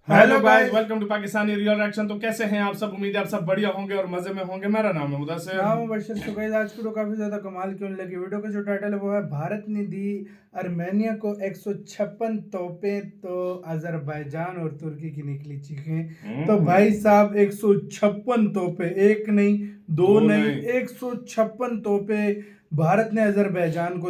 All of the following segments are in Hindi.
Hello guys, welcome to Pakistani real reaction. तो कैसे हैं आप सब? उम्मीद है आप सब बढ़िया होंगे और मजे में होंगे। मेरा नाम है मुदस्सिर। नाम बशर। तो गाइस आज की तो काफी ज्यादा कमाल की होने लगी। वीडियो का जो टाइटल है वो है भारत ने दी आर्मेनिया को 156 तोपें तो अजरबैजान और तुर्की की निकली चीखें। तो भाई साहब 156 तोपें, एक नहीं दो नहीं 156 तोपें भारत ने अजरबैजान को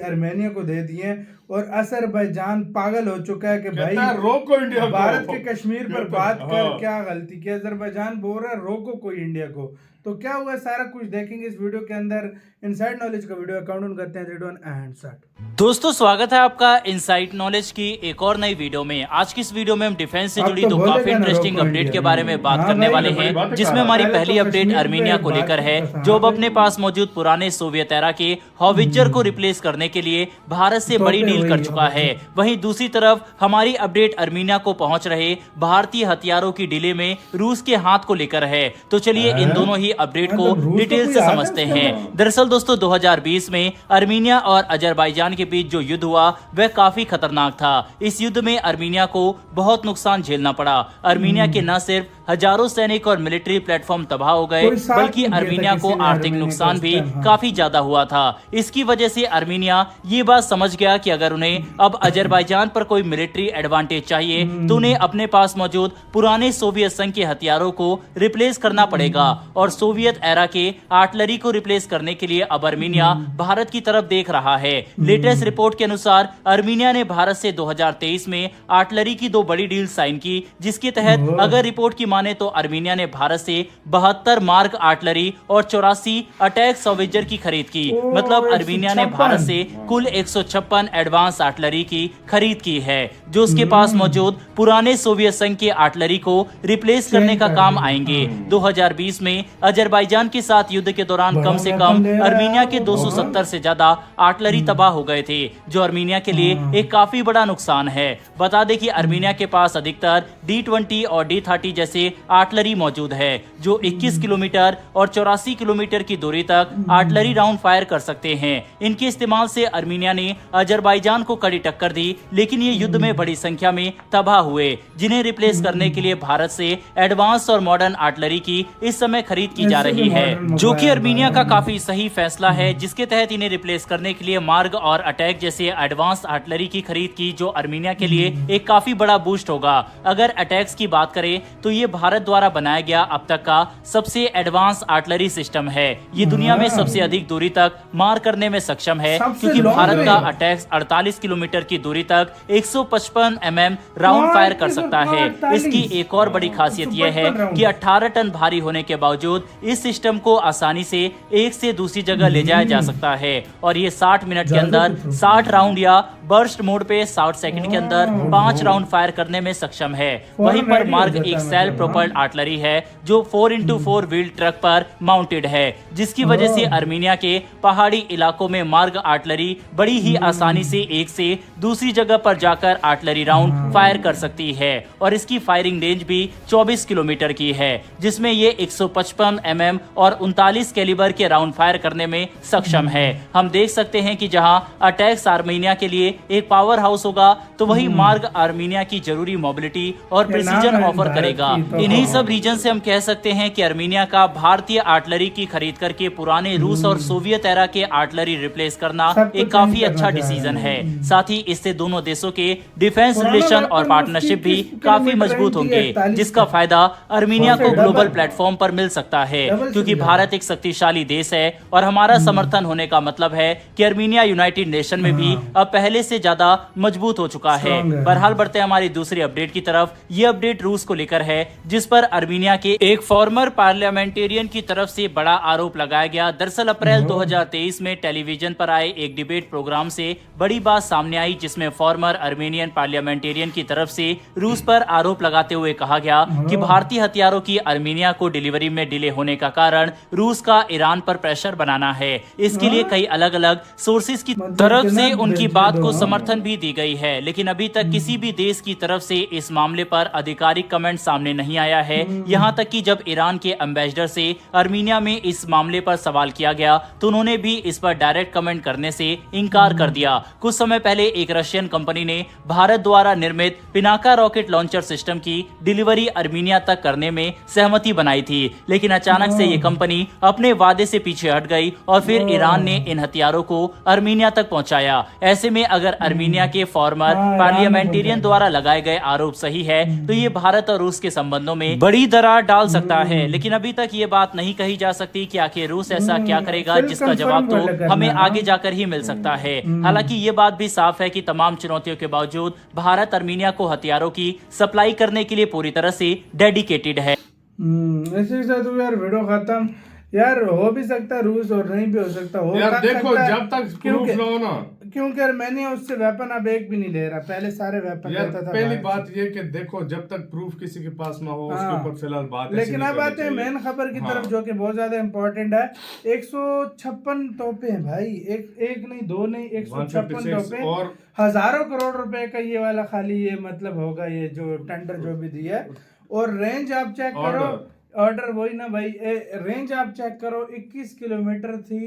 आर्मेनिया को दे दिए। और अजरबैजान पागल हो चुका है कि भाई रोको इंडिया को। भारत के कश्मीर पर बात कर क्या गलती की। अजरबैजान बोल रहा है रोको कोई इंडिया को। तो क्या हुआ सारा कुछ देखेंगे इस वीडियो के अंदर। इनसाइड नॉलेज का वीडियो काउंट ऑन करते हैं 3 2 1 एंड स्टार्ट। दोस्तों स्वागत है आपका इनसाइट नॉलेज की एक और नई वीडियो में। आज की इस वीडियो में हम डिफेंस से जुड़ी दो काफी इंटरेस्टिंग अपडेट के बारे में बात करने वाले हैं, जिसमें हमारी पहली अपडेट आर्मेनिया को लेकर है, जो अब अपने पास मौजूद पुराने सोवियत एरा के हॉविट्जर को रिप्लेस करने के लिए भारत से बड़ी डील कर चुका है। वहीं दूसरी तरफ हमारी अपडेट आर्मेनिया को पहुंच रहे भारतीय हथियारों की डीले में रूस के हाथ को लेकर है। तो चलिए इन दोनों ही अपडेट को डिटेल से समझते हैं। दरअसल दोस्तों 2020 में आर्मेनिया और अजरबैजान के बीच जो युद्ध हुआ वह काफी खतरनाक था। इस युद्ध में आर्मेनिया को बहुत नुकसान झेलना पड़ा। आर्मेनिया के न सिर्फ हजारों सैनिक और मिलिट्री प्लेटफॉर्म तबाह हो गए, बल्कि आर्मेनिया को आर्थिक नुकसान भी काफी ज्यादा हुआ था। इसकी वजह से आर्मेनिया ये बात समझ गया कि अगर उन्हें अब अजरबैजान पर कोई मिलिट्री एडवांटेज चाहिए तो उन्हें अपने पास मौजूद पुराने सोवियत संघ के हथियारों को रिप्लेस करना पड़ेगा। और सोवियत एरा के आर्टिलरी को रिप्लेस करने के लिए अब आर्मेनिया भारत की तरफ देख रहा है। लेटेस्ट रिपोर्ट के अनुसार आर्मेनिया ने भारत से 2023 में आर्टिलरी की 2 बड़ी डील साइन की, जिसके तहत अगर रिपोर्ट की माने तो आर्मेनिया ने भारत से 72 मार्क आर्टिलरी और 84 अटैक सॉवेजर की खरीद की। मतलब आर्मेनिया ने भारत से कुल 156 एडवांस आर्टिलरी की खरीद की है, जो उसके पास मौजूद पुराने सोवियत संघ के आर्टिलरी को रिप्लेस करने का काम आएंगे। 2020 में अजरबैजान के साथ युद्ध के दौरान कम से कम आर्मेनिया के 270 से ज्यादा आर्टिलरी तबाह हो गए थे, जो आर्मेनिया के लिए एक काफी बड़ा नुकसान है। बता दें कि आर्मेनिया के पास अधिकतर D-20 और D-30 जैसे आर्टिलरी मौजूद है, जो 21 किलोमीटर और 84 किलोमीटर की दूरी तक आर्टिलरी राउंड फायर कर सकते हैं। इनके इस्तेमाल से आर्मेनिया ने अजरबैजान को कड़ी टक्कर दी, लेकिन ये युद्ध में बड़ी संख्या में तबाह हुए, जिन्हें रिप्लेस करने के लिए भारत से एडवांस और मॉडर्न आर्टिलरी की इस समय खरीद की जा रही है, जो कि आर्मेनिया का काफी सही फैसला है, जिसके तहत इन्हें रिप्लेस करने के लिए मार्ग और अटैक जैसे एडवांस आर्टिलरी की खरीद की, जो आर्मेनिया के लिए एक काफी बड़ा बूस्ट होगा। अगर अटैक्स की बात करें तो ये भारत द्वारा बनाया गया अब तक का सबसे एडवांस आर्टिलरी सिस्टम है। ये दुनिया में सबसे अधिक दूरी तक मार करने में सक्षम है, क्योंकि भारत का अटैक्स 48 किलोमीटर की दूरी तक 155 mm राउंड फायर कर सकता है। इसकी एक और बड़ी खासियत यह है कि 18 टन भारी होने के बावजूद इस सिस्टम को आसानी से एक से दूसरी जगह ले जाया जा सकता है, और ये 60 मिनट के अंदर 60 राउंड या बर्स्ट मोड पे 60 सेकंड के अंदर 5 राउंड फायर करने में सक्षम है। वहीं पर मार्ग एक सेल्फ प्रोपल्ड आर्टिलरी है, जो 4x4 व्हील ट्रक पर माउंटेड है, जिसकी वजह से आर्मेनिया के पहाड़ी इलाकों में मार्ग आर्टिलरी बड़ी ही आसानी से एक से दूसरी जगह पर जाकर आर्टिलरी राउंड फायर कर सकती है। और इसकी फायरिंग रेंज भी 24 किलोमीटर की है, जिसमें ये 155 mm और 39 कैलिबर के राउंड फायर करने में सक्षम है। हम देख सकते हैं कि जहां अटैक्स आर्मेनिया के लिए एक पावर हाउस होगा, तो वही मार्ग आर्मेनिया की जरूरी मोबिलिटी और प्रिसीजन ऑफर करेगा। इन्हीं सब रीजन से हम कह सकते हैं कि आर्मेनिया का भारतीय आर्टिलरी की खरीद करके पुराने रूस और सोवियत एरा के आर्टिलरी रिप्लेस करना एक काफी अच्छा डिसीजन है। साथ ही इससे दोनों देशों के डिफेंस रिलेशन और पार्टनरशिप भी काफी मजबूत होंगे, जिसका फायदा आर्मेनिया को ग्लोबल प्लेटफॉर्म पर मिल सकता है, क्योंकि भारत एक शक्तिशाली देश है और हमारा समर्थन होने का मतलब है कि आर्मेनिया यूनाइटेड नेशन में भी अब पहले से ज्यादा मजबूत हो चुका है। बहरहाल बढ़ते हैं हमारी दूसरी अपडेट की तरफ। ये अपडेट रूस को लेकर है, जिस पर आर्मेनिया के एक फॉर्मर पार्लियामेंटेरियन की तरफ से बड़ा आरोप लगाया गया। दरअसल अप्रैल 2023 में टेलीविजन पर आए एक डिबेट प्रोग्राम से बड़ी बात सामने आई, जिसमें फॉर्मर आर्मेनियन पार्लियामेंटेरियन की तरफ से रूस पर आरोप लगाते हुए कहा गया कि भारतीय हथियारों की आर्मेनिया को डिलीवरी में डिले होने का कारण रूस का ईरान पर प्रेशर बनाना है। इसके लिए कई अलग अलग सोर्सेज की तरफ से उनकी बात को समर्थन भी दी गई है, लेकिन अभी तक किसी भी देश की तरफ से इस मामले पर आधिकारिक कमेंट सामने नहीं आया है। यहाँ तक कि जब ईरान के एम्बेसडर से आर्मीनिया में इस मामले पर सवाल किया गया तो उन्होंने भी इस पर डायरेक्ट कमेंट करने से इनकार कर दिया। कुछ समय पहले एक रशियन कंपनी ने भारत द्वारा निर्मित पिनाका रॉकेट लॉन्चर सिस्टम की डिलीवरी आर्मीनिया तक करने में सहमति बनाई थी, लेकिन अचानक से ये कंपनी अपने वादे से पीछे हट गई और फिर ईरान ने इन हथियारों को आर्मीनिया तक पहुंचाया। ऐसे में अगर आर्मीनिया के फॉर्मर पार्लियामेंटेरियन द्वारा लगाए गए आरोप सही है तो ये भारत और रूस के संबंधों में बड़ी दरार डाल सकता है, लेकिन अभी तक ये बात नहीं कही जा सकती कि आखिर रूस ऐसा क्या करेगा, जिसका जवाब तो हमें आगे जाकर ही मिल सकता है। हालांकि ये बात भी साफ है कि तमाम चुनौतियों के बावजूद भारत आर्मीनिया को हथियारों की सप्लाई करने के लिए पूरी तरह से डेडिकेटेड है। इसी के साथ यार वीडियो खत्म। यार हो भी सकता है रूस और नहीं भी हो सकता हो यार देखो सकता जब तक प्रूफ ना हो ना, क्योंकि मैंने उससे वेपन अब एक भी नहीं ले रहा, पहले सारे वेपन यार लेता था। पहली बात ये कि देखो जब तक प्रूफ किसी के पास ना हो उसके ऊपर फिलहाल बात लेकिन अब आते हैं मेन खबर की तरफ जो कि बहुत ज्यादा इम्पोर्टेंट है। 156 तोपे हैं भाई, एक नहीं दो नहीं 156 तोपे और हजारों करोड़ रुपए का ये वाला खाली ये मतलब होगा ये जो टेंडर जो भी दिया है। और रेंज आप चेक करो, ऑर्डर वही ना भाई, रेंज आप चेक करो 21 किलोमीटर थी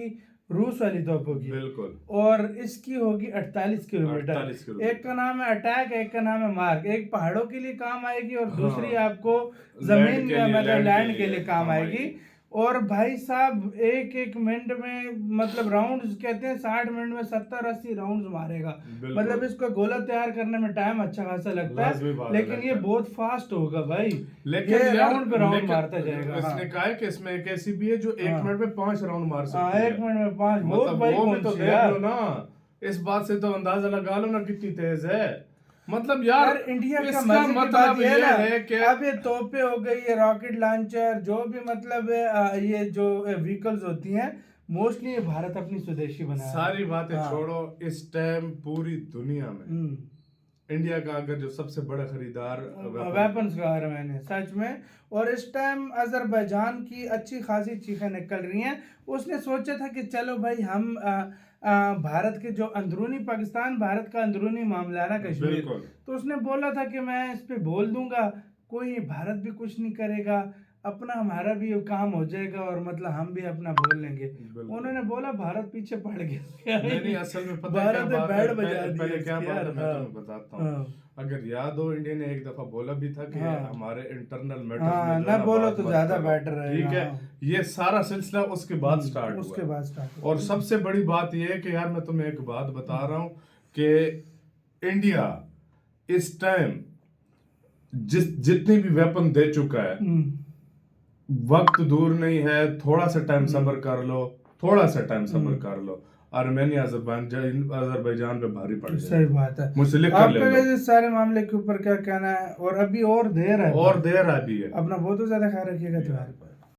रूस वाली तोपों की, बिल्कुल, और इसकी होगी 48 किलोमीटर। एक का नाम है अटैक, एक का नाम है मार्क। एक पहाड़ों के लिए काम आएगी और दूसरी आपको जमीन में मतलब लैंड के लिए काम आएगी। और भाई साहब एक एक मिनट में मतलब राउंड्स कहते हैं 60 मिनट में 70-80 राउंड्स मारेगा। मतलब इसको गोला तैयार करने में टाइम अच्छा खासा लगता है, लेकिन ये बहुत फास्ट होगा भाई, लेकिन ये राउंड पे राउंड मारता जाएगा। इसने कहा है कि इसमें एक ऐसी भी है जो 1 मिनट में 5 राउंड मार सकती है। 1 मिनट में 5 मतलब भाई वो भी कौन तो सी देख यार? लो ना, इस बात से तो अंदाजा लगा लो ना कितनी तेज है। मतलब यार इंडिया का इसका मतलब ये है कि अब ये तोपे हो गई, ये रॉकेट लॉन्चर जो भी मतलब ये जो व्हीकल्स होती हैं मोस्टली ये भारत अपनी स्वदेशी बना है। सारी बातें छोड़ो, इस टाइम पूरी दुनिया में इंडिया का अगर जो सबसे बड़ा खरीदार वेपन्स का है मैंने सच में। और इस टाइम अजरबैजान की अच्छी खासी चीखें निकल रही हैं। उसने सोचा था कि चलो भाई हम भारत के जो अंदरूनी पाकिस्तान भारत का अंदरूनी मामला है ना कश्मीर, तो उसने बोला था कि मैं इस पे बोल दूंगा, कोई भारत भी कुछ नहीं करेगा, अपना हमारा भी काम हो जाएगा और मतलब हम भी अपना बोल लेंगे। उन्होंने बोला भारत पीछे पड़ गया। नहीं असल में पता भारत क्या बैड बात बजा है, दी पहले क्या बात है मैं हाँ, तुम्हें बताता हूँ। अगर याद हो इंडिया ने एक दफा बोला भी था कि हमारे इंटरनल मैटर्स में ना बोलो तो ज्यादा बेटर है। ठीक है, ये सारा सिलसिला उसके बाद स्टार्ट हुआ। उसके बाद स्टार्ट और सबसे बड़ी बात ये है कि यार मैं तुम्हें एक बात बता रहा हूँ कि इंडिया इस टाइम जितनी भी वेपन दे चुका है, वक्त दूर नहीं है, थोड़ा सा टाइम सब्र कर लो, थोड़ा सा टाइम सब्र कर लो। आर्मेनिया अजरबैजान पे भारी पड़ जाए। सही बात है। मुझसे लिख कर ले लो। आपका इस सारे मामले के ऊपर क्या कहना है? और अभी और देर है, और देर अभी है। अपना बहुत ज्यादा ख्याल रखिएगा त्योहार पर।